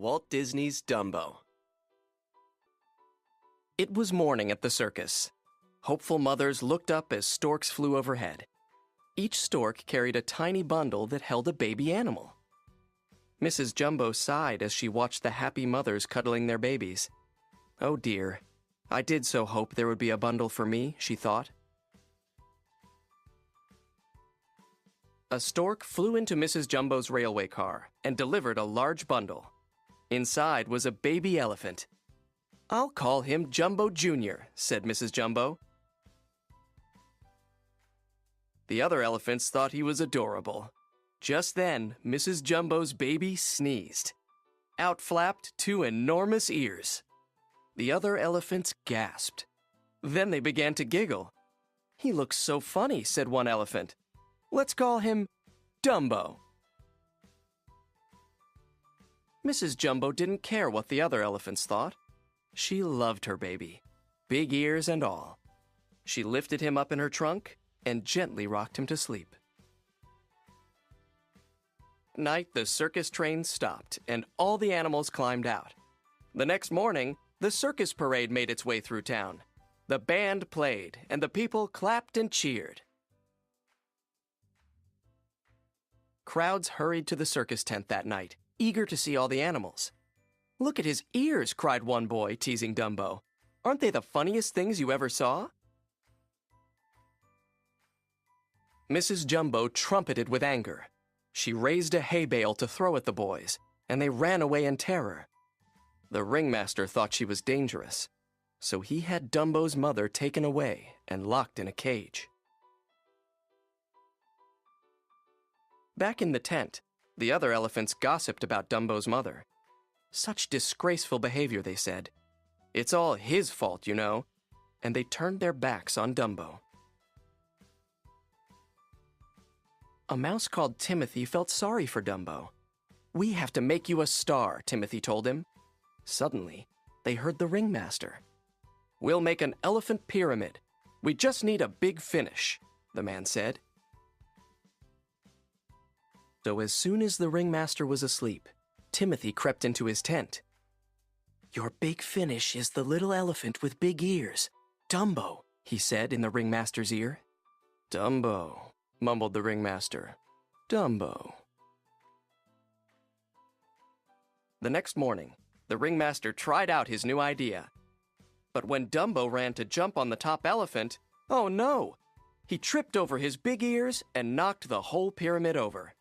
Walt Disney's Dumbo. It was morning at the circus. Hopeful mothers looked up as storks flew overhead. Each stork carried a tiny bundle that held a baby animal. Mrs. Jumbo sighed as she watched the happy mothers cuddling their babies. Oh dear, I did so hope there would be a bundle for me, she thought. A stork flew into Mrs. Jumbo's railway car and delivered a large bundle. Inside was a baby elephant. "I'll call him Jumbo Jr.," said Mrs. Jumbo. The other elephants thought he was adorable. Just then, Mrs. Jumbo's baby sneezed. Out flapped 2 enormous ears. The other elephants gasped. Then they began to giggle. "He looks so funny," said one elephant. "Let's call him Dumbo." Mrs. Jumbo didn't care what the other elephants thought. She loved her baby, big ears and all. She lifted him up in her trunk and gently rocked him to sleep. At night, the circus train stopped and all the animals climbed out. The next morning, the circus parade made its way through town. The band played and the people clapped and cheered. Crowds hurried to the circus tent that night, eager to see all the animals. "Look at his ears," cried one boy, teasing Dumbo. "Aren't they the funniest things you ever saw?" Mrs. Jumbo trumpeted with anger. She raised a hay bale to throw at the boys, and they ran away in terror. The ringmaster thought she was dangerous, so he had Dumbo's mother taken away and locked in a cage. Back in the tent, the other elephants gossiped about Dumbo's mother. "Such disgraceful behavior," they said. "It's all his fault, you know." And they turned their backs on Dumbo. A mouse called Timothy felt sorry for Dumbo. "We have to make you a star," Timothy told him. Suddenly, they heard the ringmaster. "We'll make an elephant pyramid. We just need a big finish," the man said. So as soon as the ringmaster was asleep, Timothy crept into his tent. "Your big finish is the little elephant with big ears, Dumbo," he said in the ringmaster's ear. "Dumbo," mumbled the ringmaster. "Dumbo." The next morning, the ringmaster tried out his new idea. But when Dumbo ran to jump on the top elephant, oh no! He tripped over his big ears and knocked the whole pyramid over.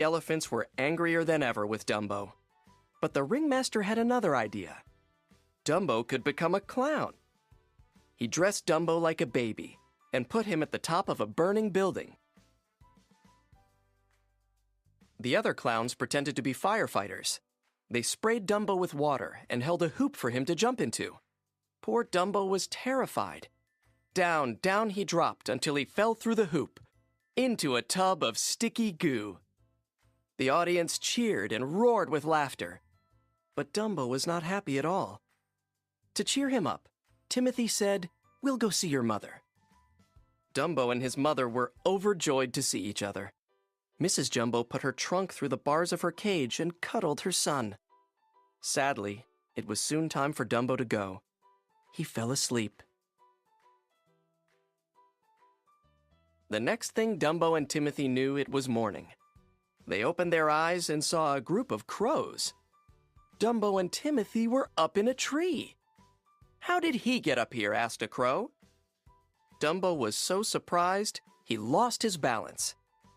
Elephants were angrier than ever with Dumbo. But the ringmaster had another idea. Dumbo could become a clown. He dressed Dumbo like a baby and put him at the top of a burning building. The other clowns pretended to be firefighters. They sprayed Dumbo with water and held a hoop for him to jump into. Poor Dumbo was terrified. Down, down he dropped until he fell through the hoop, into a tub of sticky goo. The audience cheered and roared with laughter. But Dumbo was not happy at all. To cheer him up, Timothy said, "We'll go see your mother." Dumbo and his mother were overjoyed to see each other. Mrs. Jumbo put her trunk through the bars of her cage and cuddled her son. Sadly, it was soon time for Dumbo to go. He fell asleep. The next thing Dumbo and Timothy knew, it was morning. They opened their eyes and saw a group of crows. Dumbo and Timothy were up in a tree. "How did he get up here?" asked a crow. Dumbo was so surprised, he lost his balance.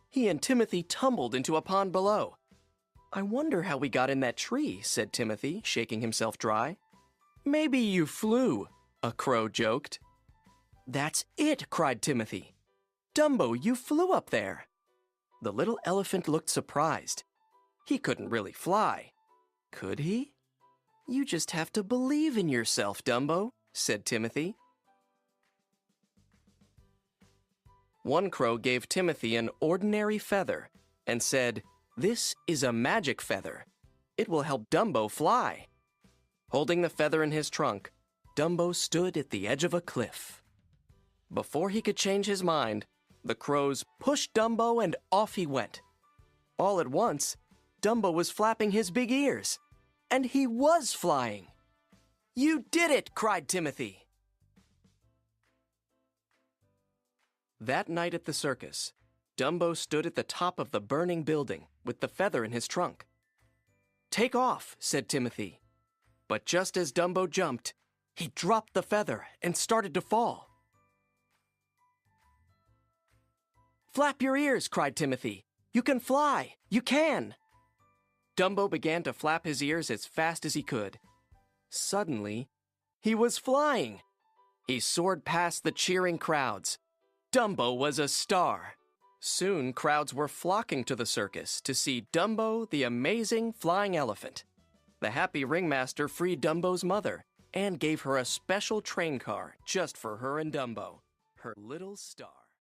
He and Timothy tumbled into a pond below. "I wonder how we got in that tree," said Timothy, shaking himself dry. "Maybe you flew," a crow joked. "That's it," cried Timothy. "Dumbo, you flew up there." The little elephant looked surprised. He couldn't really fly. Could he? "You just have to believe in yourself, Dumbo," said Timothy. One crow gave Timothy an ordinary feather and said, "This is a magic feather. It will help Dumbo fly." Holding the feather in his trunk, Dumbo stood at the edge of a cliff. Before he could change his mind, the crows pushed Dumbo and off he went. All at once, Dumbo was flapping his big ears. And he was flying. "You did it!" cried Timothy. That night at the circus, Dumbo stood at the top of the burning building with the feather in his trunk. "Take off," said Timothy. But just as Dumbo jumped, he dropped the feather and started to fall. "Flap your ears," cried Timothy. "You can fly! You can!" Dumbo began to flap his ears as fast as he could. Suddenly, he was flying. He soared past the cheering crowds. Dumbo was a star. Soon, crowds were flocking to the circus to see Dumbo, the amazing flying elephant. The happy ringmaster freed Dumbo's mother and gave her a special train car just for her and Dumbo, her little star.